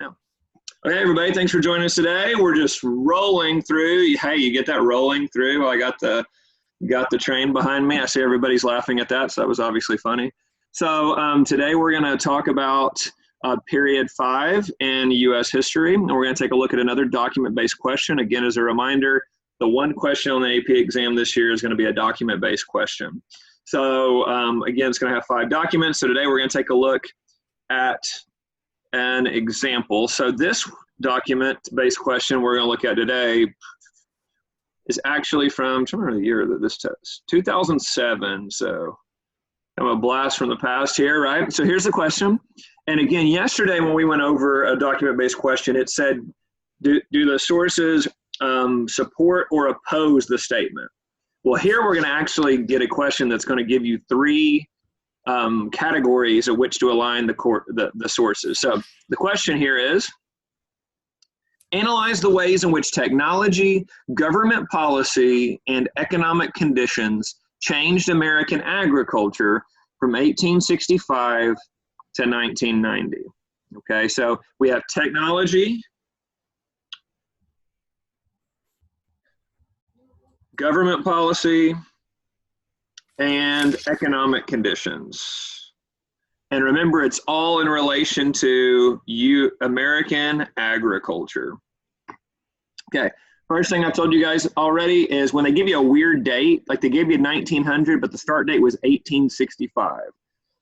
Yeah. Okay, everybody, thanks for joining us today. We're just rolling through. Hey, you get that rolling through? I got the train behind me. I see everybody's laughing at that, so that was obviously funny. So today we're going to talk about period 5 in U.S. history, and we're going to take a look at another document-based question. Again, as a reminder, the one question on the AP exam this year is going to be a document-based question. So again, it's going to have 5 documents. So today we're going to take a look at an example. So this document-based question we're going to look at today is actually from, I'm trying to remember the year that this test, 2007. So I'm a blast from the past here, right? So here's the question. And again, yesterday when we went over a document-based question, it said, do the sources support or oppose the statement? Well, here we're going to actually get a question that's going to give you 3 categories of which to align the sources. So the question here is, analyze the ways in which technology, government policy, and economic conditions changed American agriculture from 1865 to 1990. Okay, so we have technology, government policy, and economic conditions. And remember, it's all in relation to American agriculture. Okay, first thing I told you guys already is when they give you a weird date, like they gave you 1900, but the start date was 1865.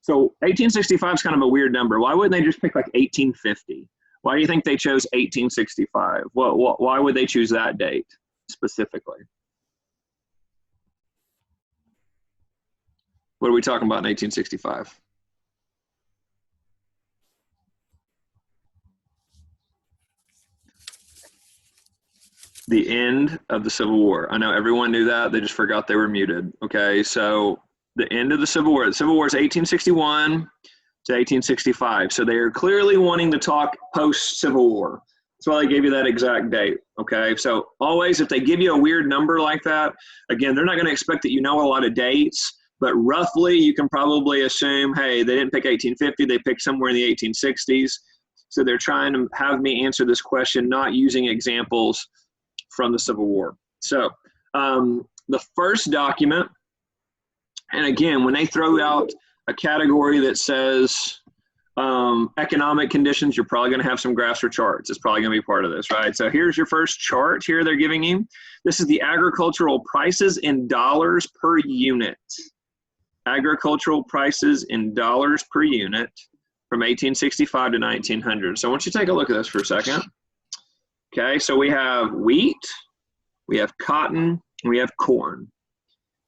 So 1865 is kind of a weird number. Why wouldn't they just pick like 1850? Why do you think they chose 1865? Why would they choose that date specifically? What are we talking about in 1865? The end of the Civil War. I know everyone knew that. They just forgot they were muted. Okay, so the end of the Civil War. The Civil War is 1861 to 1865. So they are clearly wanting to talk post-Civil War. That's why they gave you that exact date. Okay, so always if they give you a weird number like that, again, they're not going to expect that you know a lot of dates. But roughly, you can probably assume, hey, they didn't pick 1850, they picked somewhere in the 1860s. So they're trying to have me answer this question not using examples from the Civil War. So the first document, and again, when they throw out a category that says economic conditions, you're probably going to have some graphs or charts. It's probably going to be part of this, right? So here's your first chart here they're giving you. This is the agricultural prices in dollars per unit. Agricultural prices in dollars per unit from 1865 to 1900. So I want you to take a look at this for a second. Okay, so we have wheat, we have cotton, and we have corn.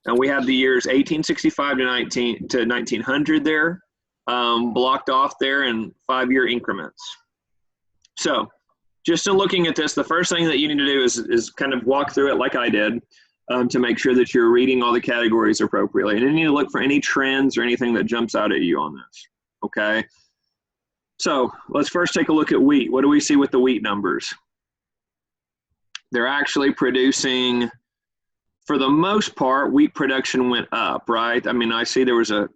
And we have the years 1865 to 1900 there, blocked off there in 5-year increments. So just in looking at this, the first thing that you need to do is kind of walk through it like I did. To make sure that you're reading all the categories appropriately. And then you need to look for any trends or anything that jumps out at you on this, okay? So let's first take a look at wheat. What do we see with the wheat numbers? They're actually producing, for the most part, wheat production went up, right? I mean, I see there was a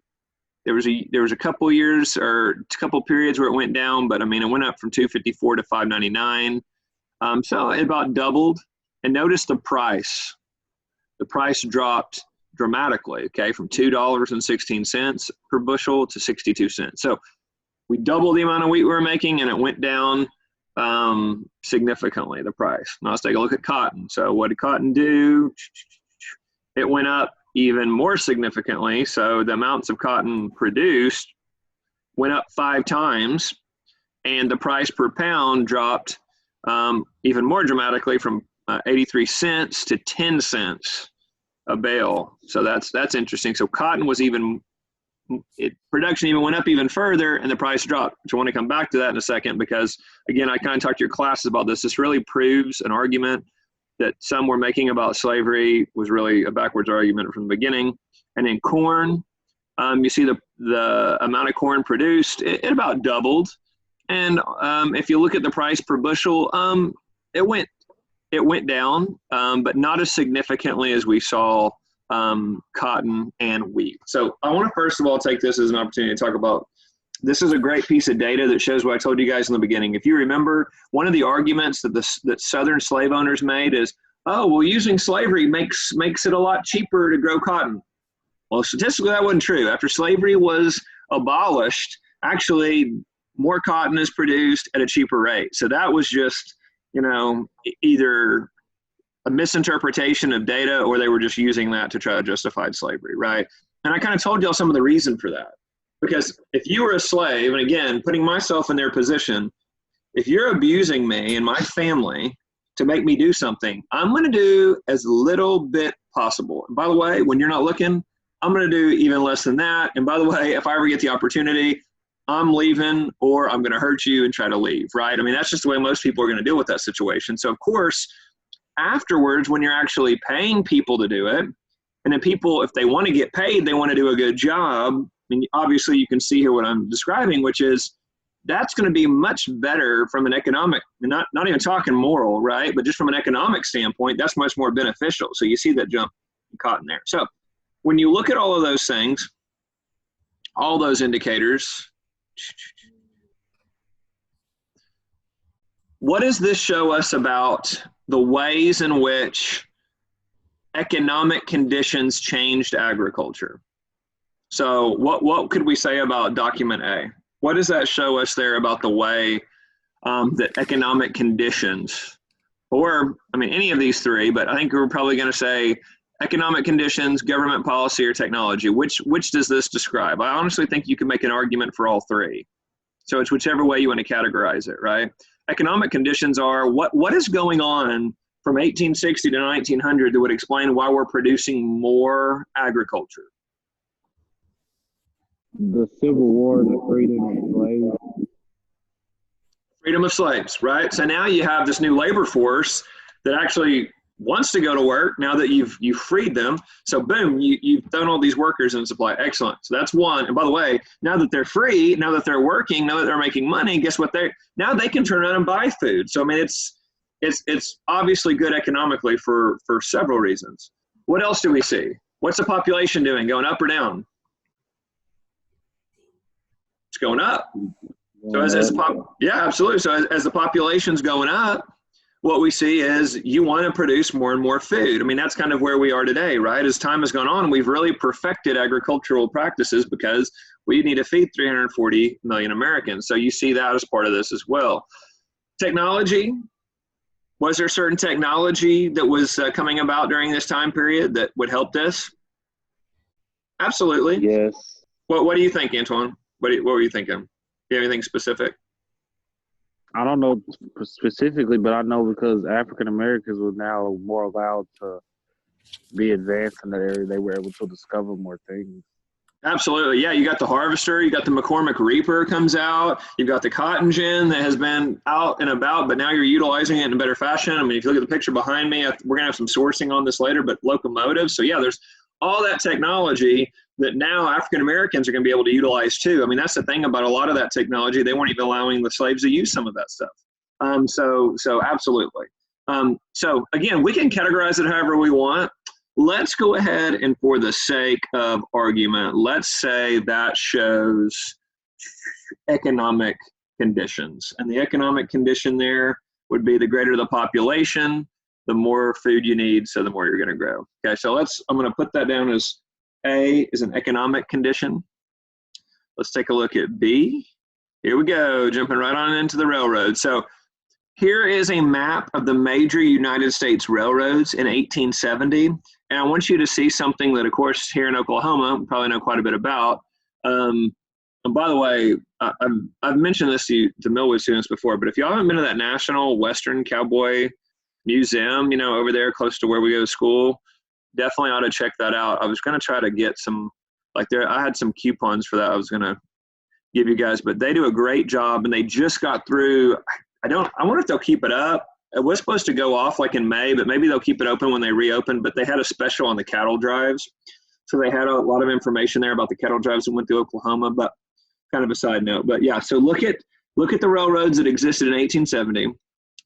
couple years or a couple periods where it went down, but I mean, it went up from 254 to 599. So it about doubled. And notice the price. The price dropped dramatically, okay, from $2.16 per bushel to 62 cents. So we doubled the amount of wheat we were making, and it went down significantly, the price. Now let's take a look at cotton. So what did cotton do? It went up even more significantly. So the amounts of cotton produced went up 5 times, and the price per pound dropped even more dramatically from 83 cents to 10 cents a bale. So that's interesting. So cotton was production even went up even further, and the price dropped. Which I want to come back to that in a second, because again, I kind of talked to your classes about this. This really proves an argument that some were making about slavery was really a backwards argument from the beginning. And in corn, you see the amount of corn produced, it about doubled. And if you look at the price per bushel, it went down, but not as significantly as we saw cotton and wheat. So I want to first of all take this as an opportunity to talk about this is a great piece of data that shows what I told you guys in the beginning. If you remember, one of the arguments that Southern slave owners made is, oh, well, using slavery makes it a lot cheaper to grow cotton. Well, statistically, that wasn't true. After slavery was abolished, actually, more cotton is produced at a cheaper rate. So that was just, either a misinterpretation of data, or they were just using that to try to justify slavery, right? And I kind of told y'all some of the reason for that. Because if you were a slave, and again, putting myself in their position, if you're abusing me and my family to make me do something, I'm going to do as little bit possible. And by the way, when you're not looking, I'm going to do even less than that. And by the way, if I ever get the opportunity, I'm leaving, or I'm going to hurt you and try to leave, right? I mean, that's just the way most people are going to deal with that situation. So of course, afterwards, when you're actually paying people to do it, and then people, if they want to get paid, they want to do a good job. I mean, obviously you can see here what I'm describing, which is that's going to be much better from an economic, not even talking moral, right? But just from an economic standpoint, that's much more beneficial. So you see that jump in cotton there. So when you look at all of those things, all those indicators, what does this show us about the ways in which economic conditions changed agriculture? So what could we say about document A? What does that show us there about the way that economic conditions, or I mean any of these three, but I think we're probably going to say economic conditions, government policy, or technology. Which does this describe? I honestly think you can make an argument for all three. So it's whichever way you want to categorize it, right? Economic conditions are what is going on from 1860 to 1900 that would explain why we're producing more agriculture. The Civil War, the freedom of slaves. Freedom of slaves, right? So now you have this new labor force that actually wants to go to work now that you've freed them. So boom, you've thrown all these workers in supply. Excellent. So that's one. And by the way, now that they're free, now that they're working, now that they're making money, guess what? Now they can turn around and buy food. So I mean, it's obviously good economically for several reasons. What else do we see? What's the population doing? Going up or down? It's going up. So yeah, absolutely. So as the population's going up, what we see is you want to produce more and more food. I mean, that's kind of where we are today, right? As time has gone on, we've really perfected agricultural practices because we need to feed 340 million Americans. So you see that as part of this as well. Technology. Was there certain technology that was coming about during this time period that would help this? Absolutely. Yes. What do you think, Antoine? What were you thinking? Do you have anything specific? I don't know specifically, but I know because African Americans were now more allowed to be advanced in that area, they were able to discover more things. Absolutely. Yeah, you got the harvester, you got the McCormick Reaper comes out, you've got the cotton gin that has been out and about, but now you're utilizing it in a better fashion. I mean, if you look at the picture behind me, we're going to have some sourcing on this later, but locomotives. So yeah, there's all that technology that now African Americans are going to be able to utilize too. I mean, that's the thing about a lot of that technology. They weren't even allowing the slaves to use some of that stuff. So absolutely. So again, we can categorize it however we want. Let's go ahead and for the sake of argument, let's say that shows economic conditions. And the economic condition there would be the greater the population, the more food you need, so the more you're going to grow. Okay, so I'm going to put that down as A is an economic condition. Let's take a look at B. Here we go, jumping right on into the railroad. So here is a map of the major United States railroads in 1870. And I want you to see something that, of course, here in Oklahoma, you probably know quite a bit about. And by the way, I've mentioned this to Millwood students before, but if y'all haven't been to that National Western Cowboy Museum, over there close to where we go to school, definitely ought to check that out. I was going to try to get some, I had some coupons for that I was going to give you guys, but they do a great job, and they just got through. I wonder if they'll keep it up. It was supposed to go off in May, but maybe they'll keep it open when they reopen. But they had a special on the cattle drives. So they had a lot of information there about the cattle drives that went through Oklahoma, but kind of a side note. But yeah, so look at the railroads that existed in 1870,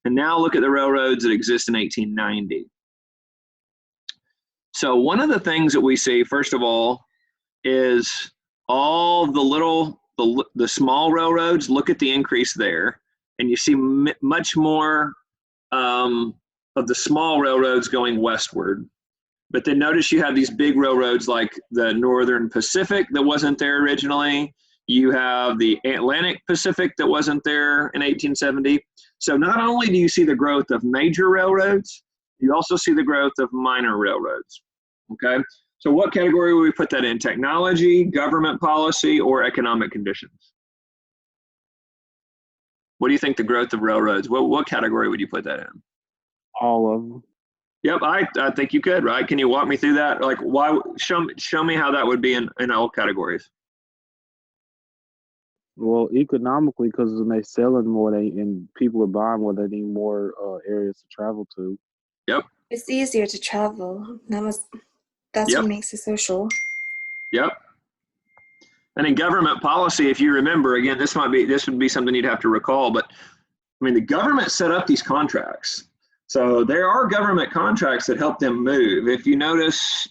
and now look at the railroads that exist in 1890. So one of the things that we see, first of all, is all the little the small railroads, look at the increase there, and you see much more of the small railroads going westward. But then notice you have these big railroads like the Northern Pacific that wasn't there originally. You have the Atlantic Pacific that wasn't there in 1870. So not only do you see the growth of major railroads, you also see the growth of minor railroads. Okay, so what category would we put that in? Technology, government policy, or economic conditions? What do you think the growth of railroads, what category would you put that in? All of them. Yep, I think you could, right? Can you walk me through that? Like, why? Show me how that would be in all categories. Well, economically, because when they selling more, and people are buying more, they need more areas to travel to. Yep. It's easier to travel. That's Yep. what makes it social. Yep. And in government policy, if you remember, again, this would be something you'd have to recall, but I mean, the government set up these contracts. So there are government contracts that help them move. If you notice,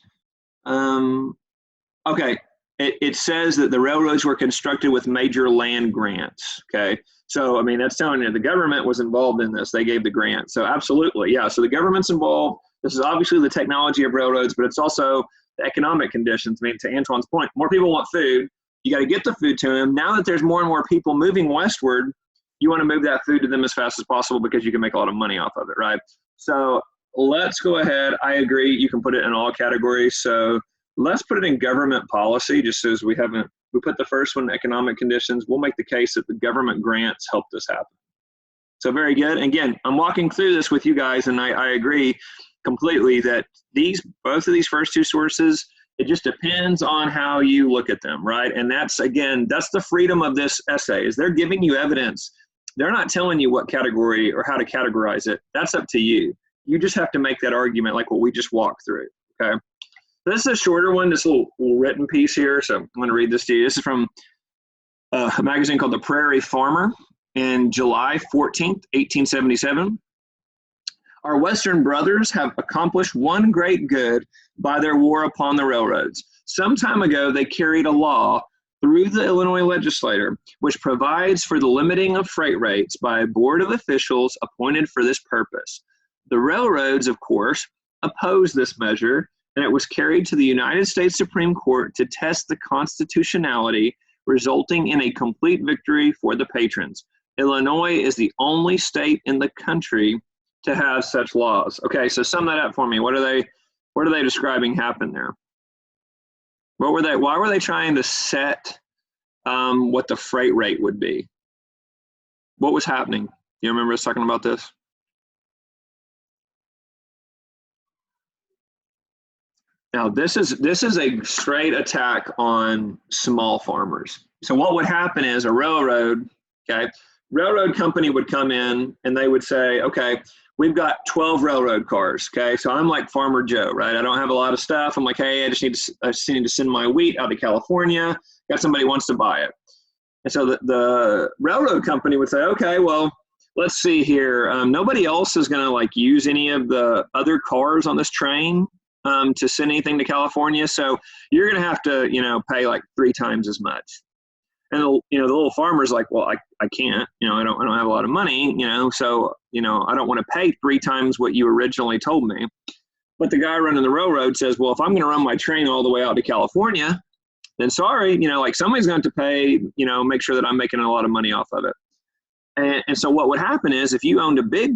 okay, it says that the railroads were constructed with major land grants, okay? So, I mean, that's telling you the government was involved in this. They gave the grant. So absolutely, yeah. So the government's involved. This is obviously the technology of railroads, but it's also the economic conditions. I mean, to Antoine's point, more people want food. You got to get the food to them. Now that there's more and more people moving westward, you want to move that food to them as fast as possible because you can make a lot of money off of it, right? So let's go ahead. I agree. You can put it in all categories. So let's put it in government policy, just as we put the first one, economic conditions. We'll make the case that the government grants helped this happen. So very good. Again, I'm walking through this with you guys, and I agree completely that both of these first two sources, it just depends on how you look at them, right? And that's the freedom of this essay, is they're giving you evidence. They're not telling you what category or how to categorize it. That's up to you. You just have to make that argument like what we just walked through, okay? This is a shorter one, this little written piece here, so I'm going to read this to you. This is from a magazine called The Prairie Farmer in July 14th, 1877. Our Western brothers have accomplished one great good by their war upon the railroads. Some time ago, they carried a law through the Illinois legislature, which provides for the limiting of freight rates by a board of officials appointed for this purpose. The railroads, of course, opposed this measure, and it was carried to the United States Supreme Court to test the constitutionality, resulting in a complete victory for the patrons. Illinois is the only state in the country to have such laws. Okay, so sum that up for me. What are they describing happened there? Why were they trying to set what the freight rate would be? What was happening? You remember us talking about this? Now, this is a straight attack on small farmers. So what would happen is a railroad company would come in and they would say, okay, we've got 12 railroad cars, okay? So I'm like Farmer Joe, right? I don't have a lot of stuff. I'm like, hey, I just need to send my wheat out to California. Got somebody who wants to buy it. And so the railroad company would say, okay, well, let's see here. Nobody else is going to like use any of the other cars on this train to send anything to California. So you're going to have to, pay like 3 times as much. And the little farmer's like, well, I can't, I don't have a lot of money, so, I don't want to pay 3 times what you originally told me. But the guy running the railroad says, well, if I'm going to run my train all the way out to California, then sorry, somebody's going to have to pay, make sure that I'm making a lot of money off of it. And so what would happen is if you owned a big,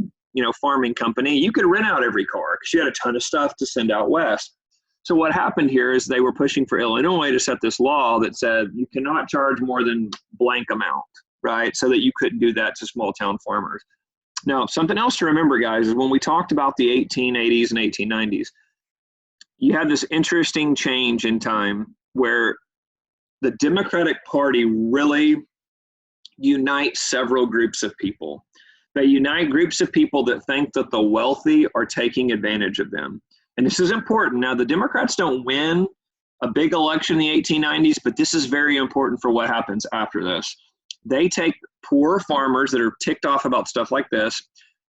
farming company, you could rent out every car because you had a ton of stuff to send out west. So what happened here is they were pushing for Illinois to set this law that said you cannot charge more than blank amount, right? So that you couldn't do that to small town farmers. Now, something else to remember, guys, is when we talked about the 1880s and 1890s, you had this interesting change in time where the Democratic Party really unites several groups of people. They unite groups of people that think that the wealthy are taking advantage of them. And this is important. Now, the Democrats don't win a big election in the 1890s, but this is very important for what happens after this. They take poor farmers that are ticked off about stuff like this,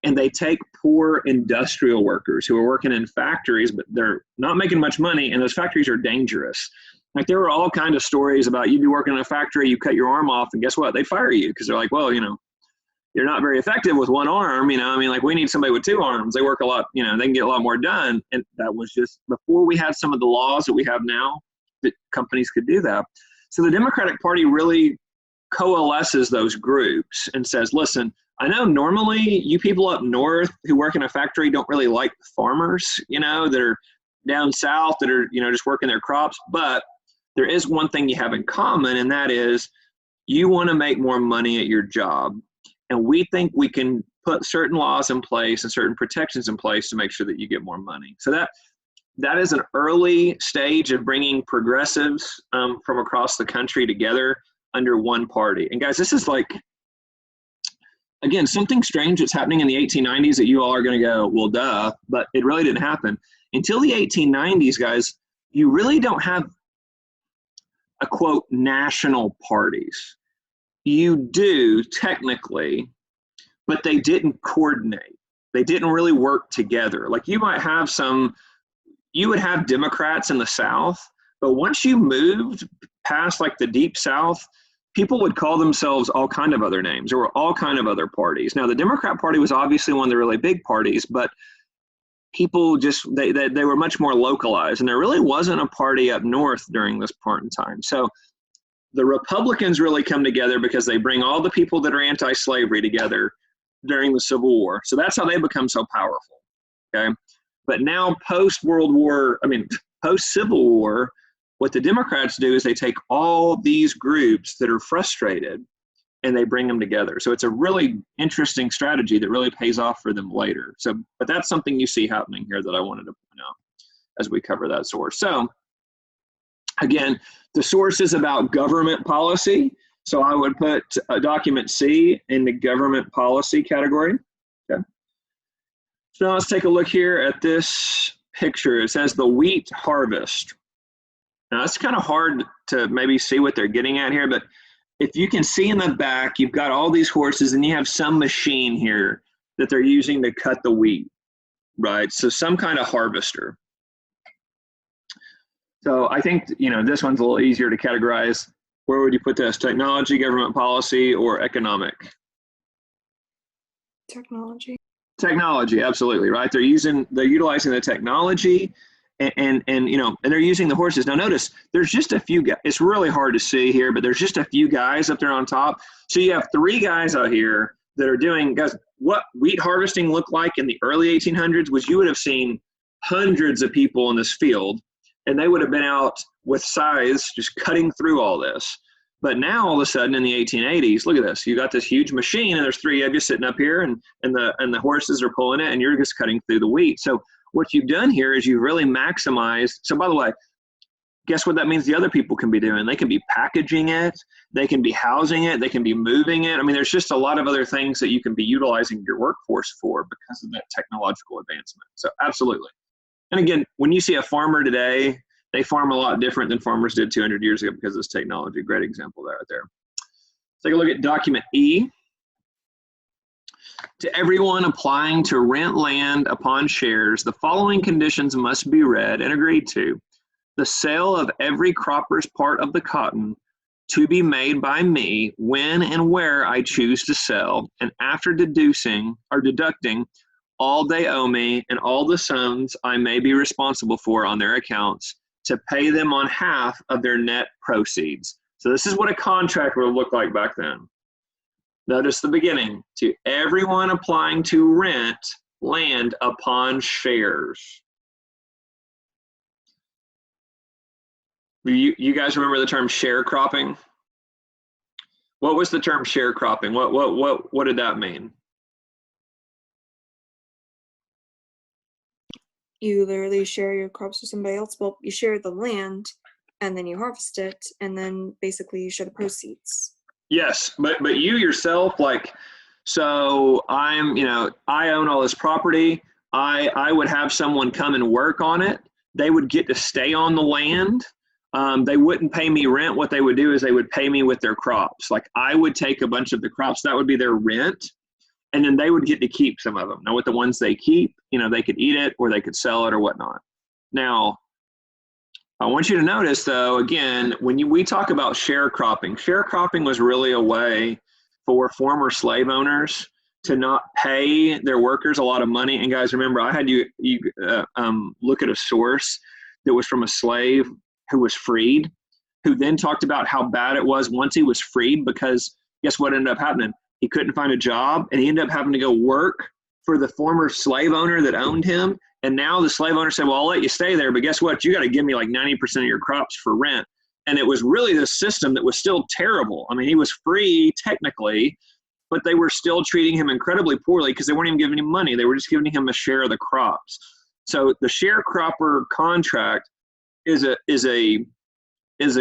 and they take poor industrial workers who are working in factories, but they're not making much money, and those factories are dangerous. Like there were all kinds of stories about you'd be working in a factory, you cut your arm off, and guess what? They fire you because they're like, well, you're not very effective with one arm. I mean, like we need somebody with two arms. They work a lot, they can get a lot more done. And that was just before we had some of the laws that we have now that companies could do that. So the Democratic Party really coalesces those groups and says, listen, I know normally you people up north who work in a factory don't really like farmers, that are down south that are, just working their crops. But there is one thing you have in common, and that is you want to make more money at your job. And we think we can put certain laws in place and certain protections in place to make sure that you get more money. So that is an early stage of bringing progressives from across the country together under one party. And guys, this is like, again, something strange that's happening in the 1890s that you all are going to go, well, duh, but it really didn't happen. Until the 1890s, guys, you really don't have a, quote, national parties. You do technically, but they didn't coordinate. They didn't really work together. Like you would have Democrats in the South, but once you moved past like the deep South, people would call themselves all kind of other names. There were all kind of other parties. Now the Democrat Party was obviously one of the really big parties, but people just, they were much more localized, and there really wasn't a party up north during this point in time. So the Republicans really come together because they bring all the people that are anti-slavery together during the Civil War. So that's how they become so powerful, okay? But now post-Civil War, what the Democrats do is they take all these groups that are frustrated and they bring them together. So it's a really interesting strategy that really pays off for them later. So, but that's something you see happening here that I wanted to point out as we cover that source. So again, the source is about government policy. So I would put document C in the government policy category. Okay. So now let's take a look here at this picture. It says the wheat harvest. Now it's kind of hard to maybe see what they're getting at here, but if you can see in the back, you've got all these horses and you have some machine here that they're using to cut the wheat, right? So some kind of harvester. So I think, this one's a little easier to categorize. Where would you put this? Technology, government policy, or economic? Technology. Technology, absolutely, right? They're utilizing the technology and they're using the horses. Now notice, there's just a few guys. It's really hard to see here, but there's just a few guys up there on top. So you have three guys out here that are doing, guys, what wheat harvesting looked like in the early 1800s was you would have seen hundreds of people in this field, and they would have been out with scythes just cutting through all this. But now all of a sudden in the 1880s, look at this. You got this huge machine and there's three of you sitting up here and the horses are pulling it and you're just cutting through the wheat. So what you've done here is you've really maximized. So by the way, guess what that means the other people can be doing? They can be packaging it. They can be housing it. They can be moving it. I mean, there's just a lot of other things that you can be utilizing your workforce for because of that technological advancement. So absolutely. And again, when you see a farmer today, they farm a lot different than farmers did 200 years ago because of this technology. Great example there, right there. Let's take a look at document E. To everyone applying to rent land upon shares, the following conditions must be read and agreed to. The sale of every cropper's part of the cotton to be made by me when and where I choose to sell, and after deducting all they owe me and all the sums I may be responsible for on their accounts, to pay them on half of their net proceeds. So this is what a contract would look like back then. Notice the beginning. To everyone applying to rent land upon shares. You guys remember the term sharecropping? What was the term sharecropping? What did that mean? You literally share your crops with somebody else. Well, you share the land and then you harvest it and then basically you share the proceeds. Yes, but you yourself, like, so I own all this property. I would have someone come and work on it. They would get to stay on the land. They wouldn't pay me rent. What they would do is they would pay me with their crops. Like I would take a bunch of the crops, that would be their rent, and then they would get to keep some of them. Now with the ones they keep, they could eat it or they could sell it or whatnot. Now, I want you to notice, though, again, when we talk about sharecropping was really a way for former slave owners to not pay their workers a lot of money. And guys, remember, I had you look at a source that was from a slave who was freed, who then talked about how bad it was once he was freed, because guess what ended up happening? He couldn't find a job, and he ended up having to go work for the former slave owner that owned him. And now the slave owner said, well, I'll let you stay there, but guess what? You got to give me like 90% of your crops for rent. And it was really this system that was still terrible. I mean, he was free technically, but they were still treating him incredibly poorly because they weren't even giving him money. They were just giving him a share of the crops. So the sharecropper contract is a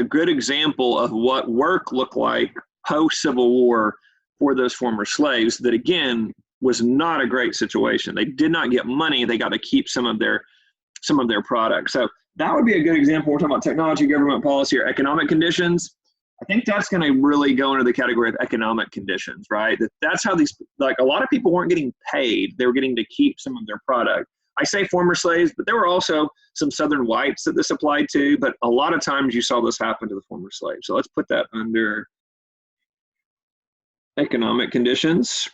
good example of what work looked like post-Civil War for those former slaves. That, again, was not a great situation. They did not get money. They got to keep some of their products. So that would be a good example. We're talking about technology, government policy, or economic conditions. I think that's going to really go into the category of economic conditions, right? That's how these, like, a lot of people weren't getting paid. They were getting to keep some of their product. I say former slaves, but there were also some Southern whites that this applied to, but a lot of times you saw this happen to the former slaves. So let's put that under economic conditions.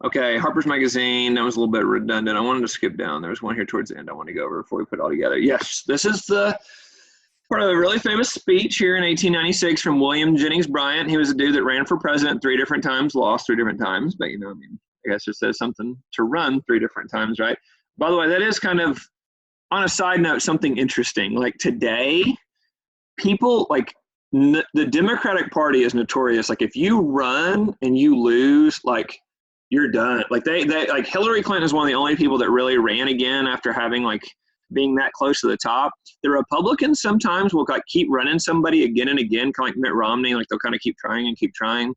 Okay, Harper's Magazine, that was a little bit redundant. I wanted to skip down. There was one here towards the end I want to go over before we put it all together. Yes, this is the part of a really famous speech here in 1896 from William Jennings Bryan. He was a dude that ran for president 3 different times, lost 3 different times, but you know, I mean, I guess it says something to run 3 different times, right? By the way, that is kind of, on a side note, something interesting. Like today, people, like the Democratic Party is notorious. Like if you run and you lose, like you're done. Like they like Hillary Clinton is one of the only people that really ran again after having like being that close to the top. The Republicans sometimes will like keep running somebody again and again, kind of like Mitt Romney, like they'll kind of keep trying and keep trying.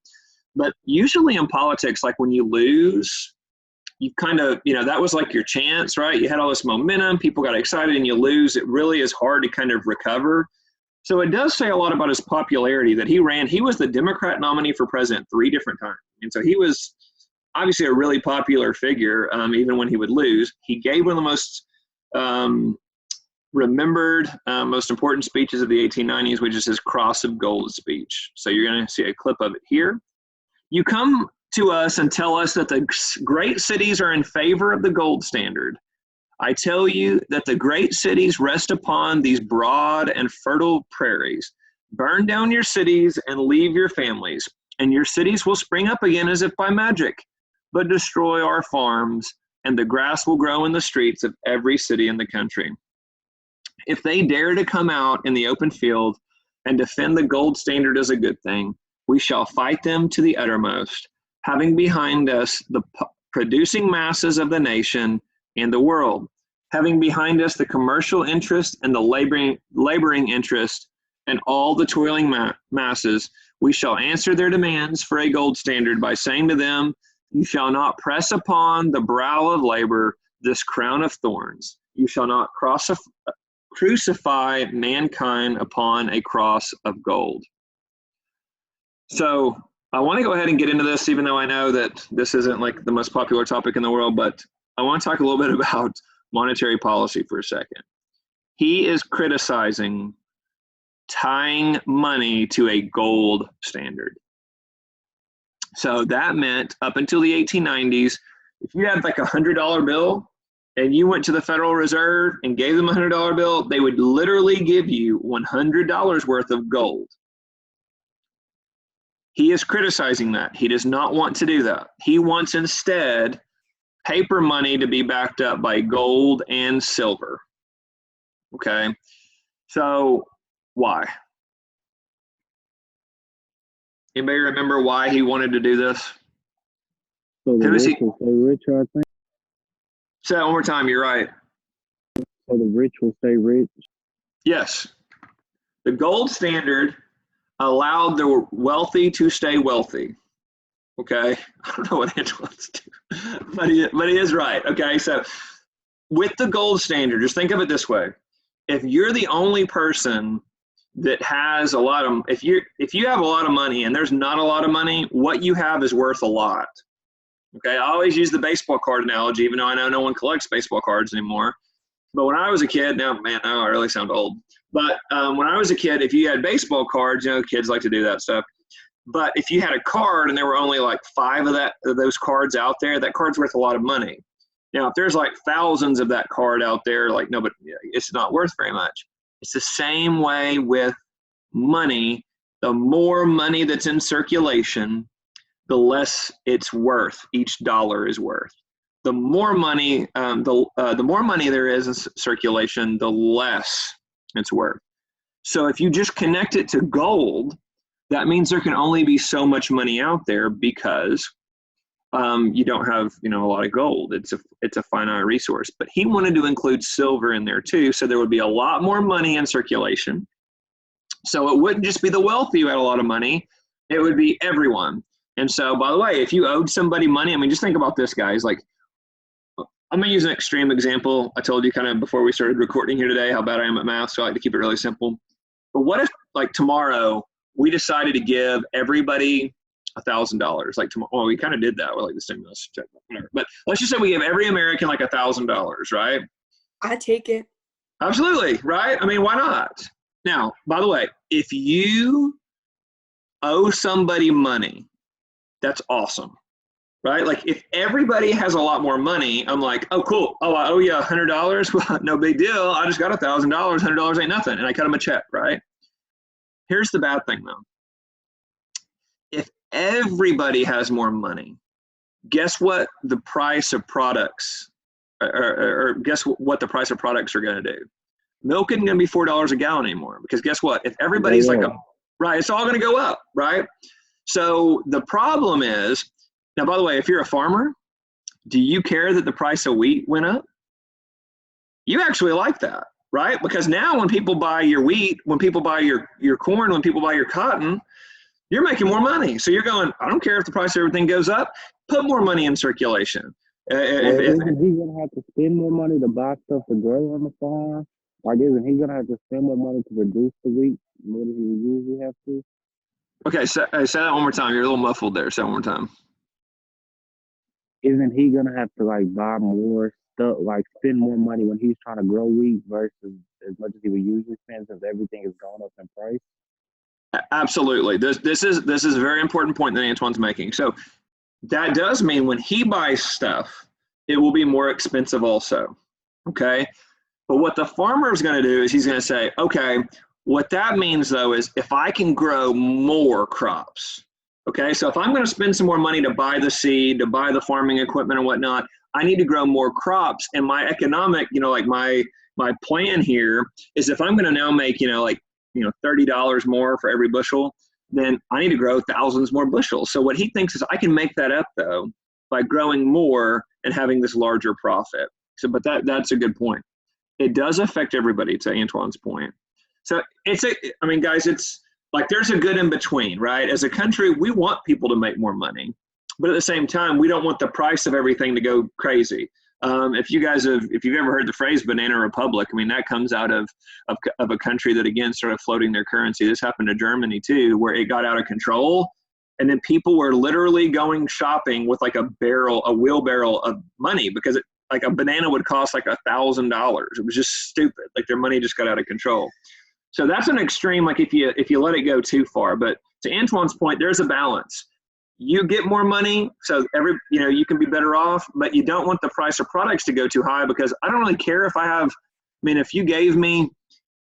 But usually in politics, like when you lose, you kind of, you know, that was like your chance, right? You had all this momentum, people got excited, and you lose. It really is hard to kind of recover. So it does say a lot about his popularity that he ran. He was the Democrat nominee for president 3 different times. And so he was obviously a really popular figure, even when he would lose. He gave one of the most remembered, most important speeches of the 1890s, which is his Cross of Gold speech. So you're going to see a clip of it here. You come to us and tell us that the great cities are in favor of the gold standard. I tell you that the great cities rest upon these broad and fertile prairies. Burn down your cities and leave your families, and your cities will spring up again as if by magic. But destroy our farms, and the grass will grow in the streets of every city in the country. If they dare to come out in the open field and defend the gold standard as a good thing, we shall fight them to the uttermost, having behind us the producing masses of the nation and the world, having behind us the commercial interest and the laboring interest and all the toiling masses. We shall answer their demands for a gold standard by saying to them, you shall not press upon the brow of labor this crown of thorns. You shall not crucify mankind upon a cross of gold. So I want to go ahead and get into this, even though I know that this isn't like the most popular topic in the world, but I want to talk a little bit about monetary policy for a second. He is criticizing tying money to a gold standard. So that meant up until the 1890s, if you had like a $100 bill and you went to the Federal Reserve and gave them a $100 bill, they would literally give you $100 worth of gold. He is criticizing that. He does not want to do that. He wants instead paper money to be backed up by gold and silver. Okay, so why? Anybody remember why he wanted to do this? So the rich will stay richer, I think. Say that one more time, you're right. So the rich will stay rich. Yes. The gold standard allowed the wealthy to stay wealthy. Okay? I don't know what Antoine's doing, but he is right. Okay, so with the gold standard, just think of it this way. If you're the only person that has a lot of, if you have a lot of money and there's not a lot of money, what you have is worth a lot. Okay, I always use the baseball card analogy, even though I know no one collects baseball cards anymore. But when I was a kid, now, man, now I really sound old. But when I was a kid, if you had baseball cards, kids like to do that stuff. But if you had a card and there were only like 5 of those cards out there, that card's worth a lot of money. Now, if there's like thousands of that card out there, like, no, but it's not worth very much. It's the same way with money. The more money that's in circulation, the less it's worth. Each dollar is worth. The more money, the more money there is in circulation, the less it's worth. So if you just connect it to gold, that means there can only be so much money out there because you don't have a lot of gold. It's a finite resource. But he wanted to include silver in there too, so there would be a lot more money in circulation. So it wouldn't just be the wealthy who had a lot of money; it would be everyone. And so, by the way, if you owed somebody money, I mean, just think about this, guys. Like, I'm going to use an extreme example. I told you kind of before we started recording here today how bad I am at math, so I like to keep it really simple. But what if, like, tomorrow we decided to give everybody $1,000? Like, tomorrow, well, we kind of did that with like the stimulus check, whatever. But let's just say we give every American like $1,000, right? I take it. Absolutely, right? I mean, why not? Now, by the way, if you owe somebody money, that's awesome. Right? Like if everybody has a lot more money, I'm like, oh, cool. Oh, I owe you $100. Well, no big deal. I just got $1,000. $100 ain't nothing. And I cut them a check, right? Here's the bad thing though. If everybody has more money, guess what the price of products, or guess what the price of products are going to do? Milk isn't going to be $4 a gallon anymore because guess what? If everybody's right, it's all going to go up, right? So the problem is, now, by the way, if you're a farmer, do you care that the price of wheat went up? You actually like that, right? Because now when people buy your wheat, when people buy your corn, when people buy your cotton, you're making more money. So you're going, I don't care if the price of everything goes up, put more money in circulation. Isn't he going to have to spend more money to buy stuff to grow on the farm? Like, isn't he going to have to spend more money to produce the wheat more than he usually have to? Okay, say that one more time. You're a little muffled there. Say it one more time. Isn't he gonna have to like buy more stuff, like spend more money when he's trying to grow wheat versus as much as he would usually spend since everything has gone up in price? Absolutely. This is a very important point that Antoine's making. So that does mean when he buys stuff, it will be more expensive also. Okay. But what the farmer is going to do is he's going to say, okay, what that means though is if I can grow more crops. Okay, so if I'm going to spend some more money to buy the seed, to buy the farming equipment and whatnot, I need to grow more crops. And my economic, like my plan here is if I'm going to now make, $30 more for every bushel, then I need to grow thousands more bushels. So what he thinks is I can make that up though by growing more and having this larger profit. So, but that's a good point. It does affect everybody, to Antoine's point. So guys, it's like there's a good in between, right? As a country, we want people to make more money, but at the same time, we don't want the price of everything to go crazy. If you've ever heard the phrase "banana republic," I mean that comes out of a country that again started floating their currency. This happened to Germany too, where it got out of control, and then people were literally going shopping with like a wheelbarrow of money because like a banana would cost like $1,000. It was just stupid. Like their money just got out of control. So that's an extreme, like if you let it go too far. But to Antoine's point, there's a balance. You get more money, so you can be better off, but you don't want the price of products to go too high because I don't really care if you gave me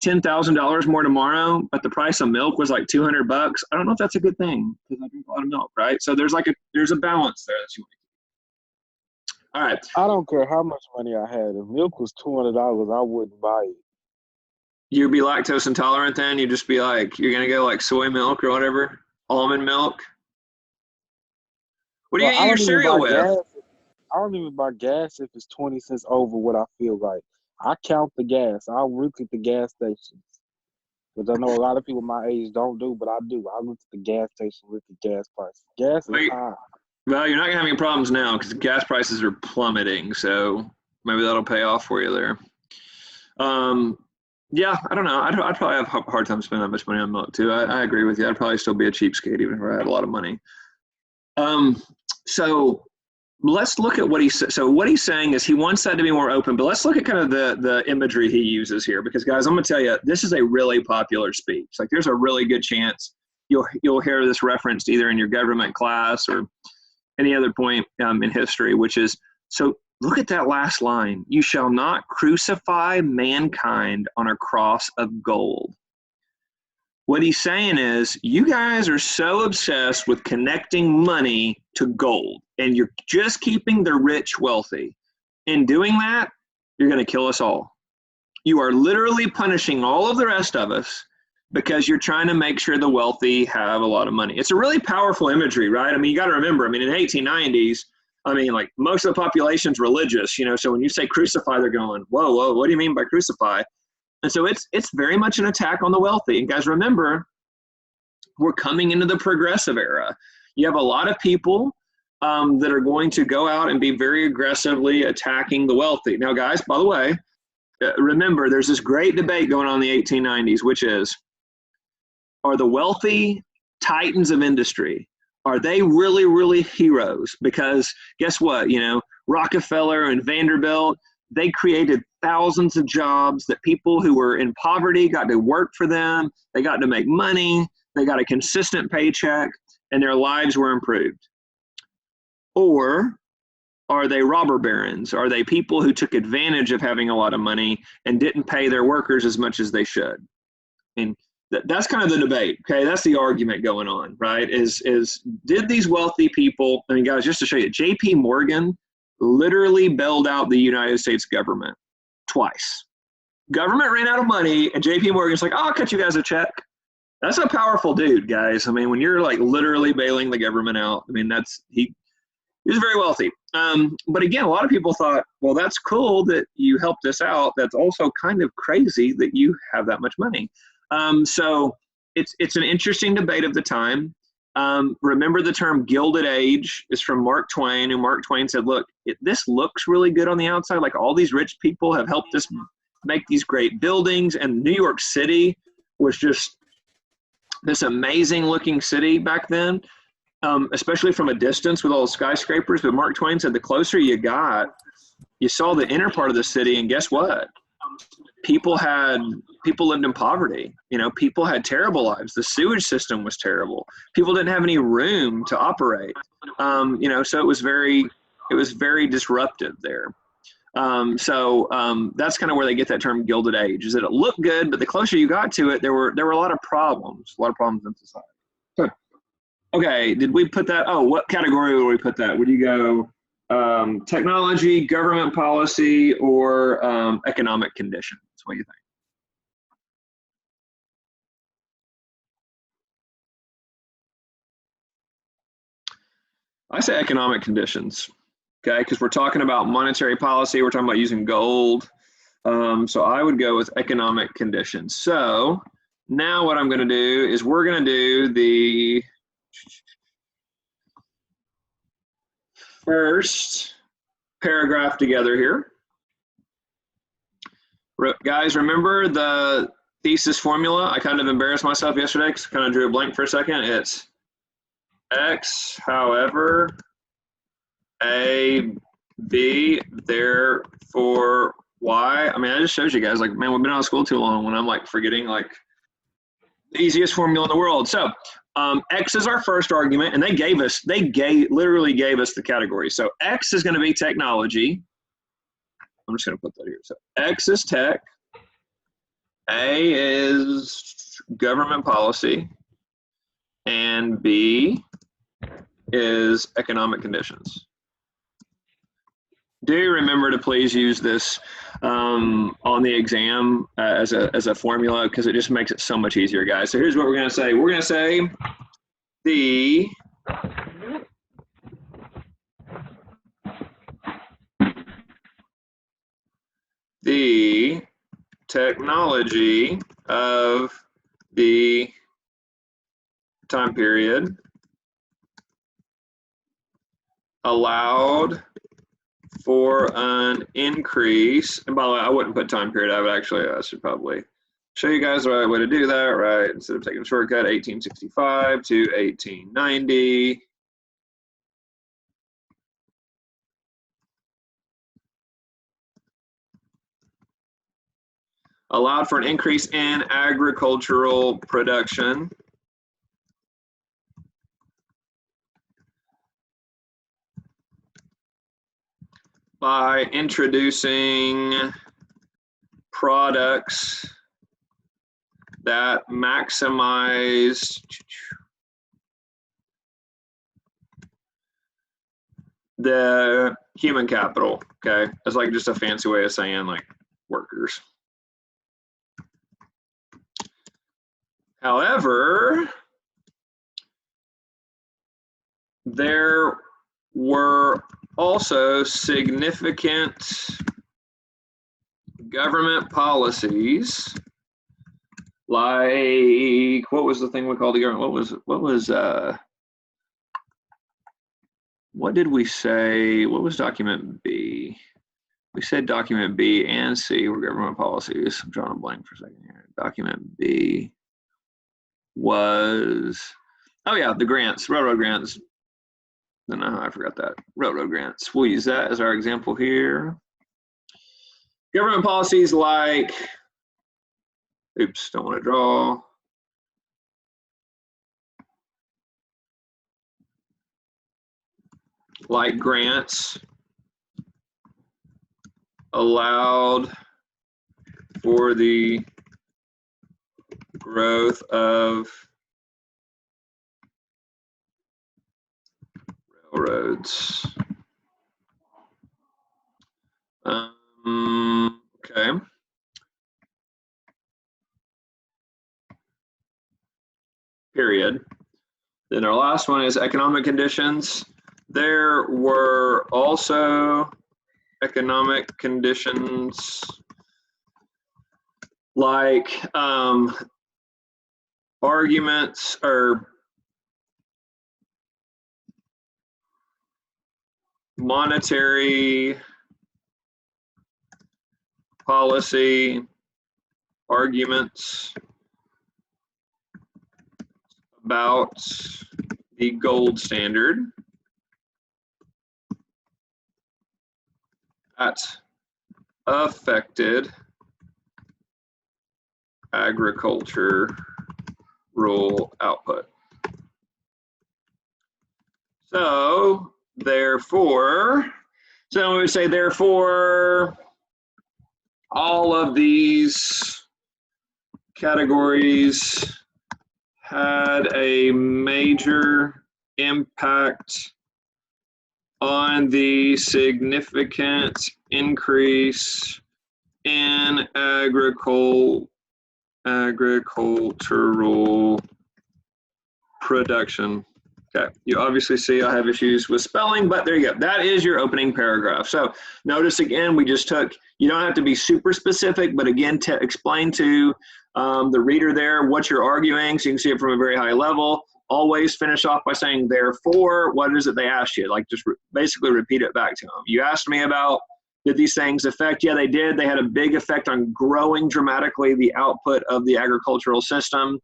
$10,000 more tomorrow, but the price of milk was like $200, I don't know if that's a good thing because I drink a lot of milk, right? So there's a balance there that you want to keep. All right. I don't care how much money I had. If milk was $200, I wouldn't buy it. You'd be lactose intolerant then? You'd just be like, you're going to go like soy milk or whatever? Almond milk? What do you eat your cereal with? I don't even buy gas if it's 20 cents over what I feel like. I count the gas. I'll look at the gas stations. Which I know a lot of people my age don't do, but I do. I look at the gas station, look at gas prices. Gas is high. Well, you're not going to have any problems now because gas prices are plummeting. So maybe that'll pay off for you there. Yeah, I don't know. I'd probably have a hard time spending that much money on milk too. I agree with you. I'd probably still be a cheapskate even if I had a lot of money. So let's look at what he said. So what he's saying is he wants that to be more open, but let's look at kind of the imagery he uses here, because guys, I'm going to tell you, this is a really popular speech. Like there's a really good chance you'll hear this referenced either in your government class or any other point in history, which is, so look at that last line. You shall not crucify mankind on a cross of gold. What he's saying is, you guys are so obsessed with connecting money to gold, and you're just keeping the rich wealthy. In doing that, you're going to kill us all. You are literally punishing all of the rest of us because you're trying to make sure the wealthy have a lot of money. It's a really powerful imagery, right? I mean, you got to remember, I mean, in the 1890s, I mean, like most of the population's religious, you know, so when you say crucify, they're going, whoa, whoa, what do you mean by crucify? And so it's very much an attack on the wealthy. And guys, remember, we're coming into the progressive era. You have a lot of people that are going to go out and be very aggressively attacking the wealthy. Now, guys, by the way, remember, there's this great debate going on in the 1890s, which is, are the wealthy titans of industry? Are they really, really heroes? Because guess what? You know, Rockefeller and Vanderbilt, they created thousands of jobs that people who were in poverty got to work for them. They got to make money. They got a consistent paycheck, and their lives were improved. Or are they robber barons? Are they people who took advantage of having a lot of money and didn't pay their workers as much as they should? And that's kind of the debate, okay? That's the argument going on, right? Is did these wealthy people, I mean, guys, just to show you, J.P. Morgan literally bailed out the United States government twice. Government ran out of money, and J.P. Morgan's like, oh, I'll cut you guys a check. That's a powerful dude, guys. I mean, when you're like literally bailing the government out, I mean, he was very wealthy. But again, a lot of people thought, well, that's cool that you helped us out. That's also kind of crazy that you have that much money. So it's an interesting debate of the time. Remember, the term Gilded Age is from Mark Twain, and Mark Twain said, look, this looks really good on the outside. Like all these rich people have helped us make these great buildings, and New York City was just this amazing looking city back then, especially from a distance with all the skyscrapers. But Mark Twain said the closer you got, you saw the inner part of the city, and guess what? People lived in poverty. You know, people had terrible lives. The sewage system was terrible. People didn't have any room to operate. You know, so it was very disruptive there. So that's kind of where they get that term Gilded Age, is that it looked good, but the closer you got to it, there were a lot of problems in society. Good. Okay, did we put that? Oh, what category would we put that? Would you go technology, government policy, or economic conditions? What do you think? I say economic conditions, okay, because we're talking about monetary policy. We're talking about using gold. So I would go with economic conditions. So now what I'm going to do is we're going to do the first paragraph together here. Guys, remember the thesis formula? I kind of embarrassed myself yesterday because I kind of drew a blank for a second. It's X, however, A, B, therefore, Y. I mean, I just showed you guys, like, man, we've been out of school too long when I'm like forgetting like the easiest formula in the world. So X is our first argument, and they literally gave us the category. So X is going to be technology. I'm just going to put that here. So X is tech. A is government policy. And B is economic conditions. Do remember to please use this on the exam as a formula, because it just makes it so much easier, guys. So here's what we're going to say. We're going to say the technology of the time period allowed for an increase. And by the way, I wouldn't put time period. I should probably show you guys the right way to do that, right? Instead of taking a shortcut, 1865 to 1890. allowed for an increase in agricultural production by introducing products that maximize the human capital, okay? That's like just a fancy way of saying like workers. However, there were also significant government policies, like, what was the thing we called the government? What did we say? What was document B? We said document B and C were government policies. I'm drawing a blank for a second here. Document B was, oh yeah, the grants, railroad grants. No, I forgot that. Railroad grants. We'll use that as our example here. Government policies like, oops, don't want to draw. Like grants allowed for the growth of railroads. Okay. Period. Then our last one is economic conditions. There were also economic conditions like arguments or monetary policy arguments about the gold standard that affected agricultural output. So therefore, so we would say therefore, all of these categories had a major impact on the significant increase in agricultural production. Okay, you obviously see I have issues with spelling, but there you go. That is your opening paragraph. So notice again, we just took, you don't have to be super specific, but again, explain to the reader there what you're arguing so you can see it from a very high level. Always finish off by saying, therefore, what is it they asked you? Like just basically repeat it back to them. You asked me about, did these things affect? Yeah, they did. They had a big effect on growing dramatically the output of the agricultural system.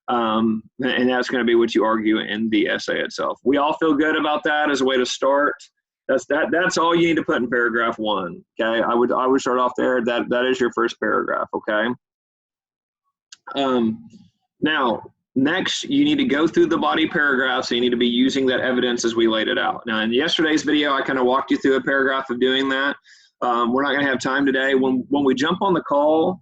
And that's going to be what you argue in the essay itself. We all feel good about that as a way to start. That's all you need to put in paragraph 1. Okay, I would start off there. That is your first paragraph. Okay. Now, next, you need to go through the body paragraph, so you need to be using that evidence as we laid it out. Now, in yesterday's video, I kind of walked you through a paragraph of doing that. We're not going to have time today. When we jump on the call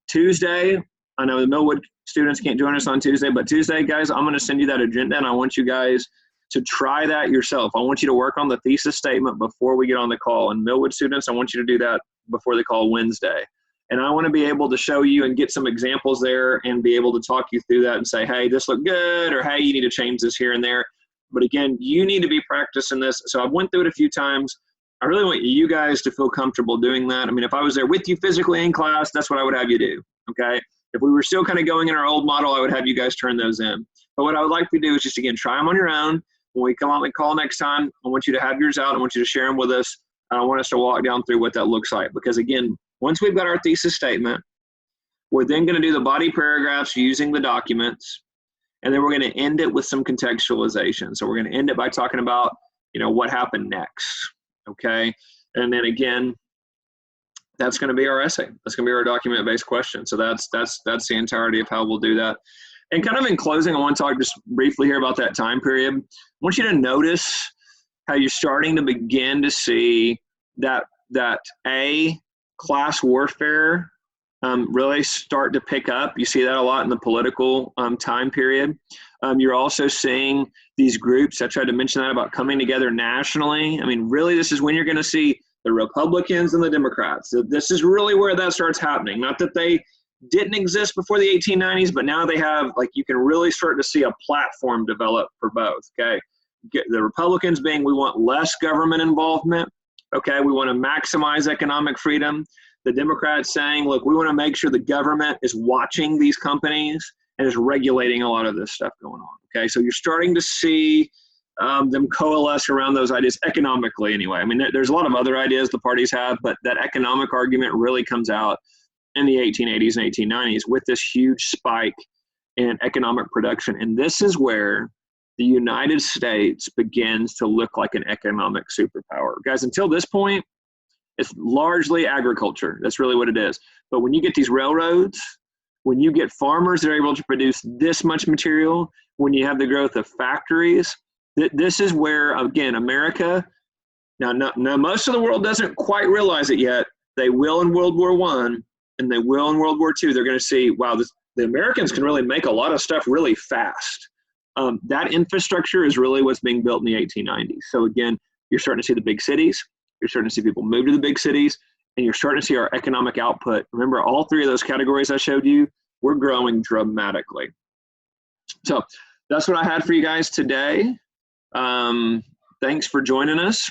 Tuesday, I know the Millwood students can't join us on Tuesday, but Tuesday, guys, I'm going to send you that agenda, and I want you guys to try that yourself. I want you to work on the thesis statement before we get on the call. And Millwood students, I want you to do that before the call Wednesday. And I want to be able to show you and get some examples there and be able to talk you through that and say, hey, this looked good, or hey, you need to change this here and there. But again, you need to be practicing this. So I went through it a few times. I really want you guys to feel comfortable doing that. I mean, if I was there with you physically in class, that's what I would have you do, okay? If we were still kind of going in our old model, I would have you guys turn those in. But what I would like to do is just, again, try them on your own. When we come on the call next time, I want you to have yours out. I want you to share them with us. I want us to walk down through what that looks like. Because again, once we've got our thesis statement, we're then going to do the body paragraphs using the documents, and then we're going to end it with some contextualization. So we're going to end it by talking about, what happened next, okay? And then again, that's going to be our essay. That's going to be our document-based question. So that's the entirety of how we'll do that. And kind of in closing, I want to talk just briefly here about that time period. I want you to notice how you're starting to begin to see that class warfare really start to pick up. You see that a lot in the political time period. You're also seeing these groups, I tried to mention that about coming together nationally. I mean, really, this is when you're going to see the Republicans and the Democrats. So this is really where that starts happening. Not that they didn't exist before the 1890s, but now they have, like, you can really start to see a platform develop for both, okay? The Republicans being, we want less government involvement, okay? We want to maximize economic freedom. The Democrats saying, look, we want to make sure the government is watching these companies and is regulating a lot of this stuff going on, okay? So you're starting to see them coalesce around those ideas economically anyway. I mean, there's a lot of other ideas the parties have, but that economic argument really comes out in the 1880s and 1890s with this huge spike in economic production. And this is where the United States begins to look like an economic superpower. Guys, until this point, it's largely agriculture. That's really what it is. But when you get these railroads, when you get farmers that are able to produce this much material, when you have the growth of factories, this is where, again, America, now most of the world doesn't quite realize it yet. They will in World War I, and they will in World War II. They're going to see, wow, the Americans can really make a lot of stuff really fast. That infrastructure is really what's being built in the 1890s. So again, you're starting to see the big cities. You're starting to see people move to the big cities, and you're starting to see our economic output. Remember, all three of those categories I showed you, we're growing dramatically. So that's what I had for you guys today. Thanks for joining us.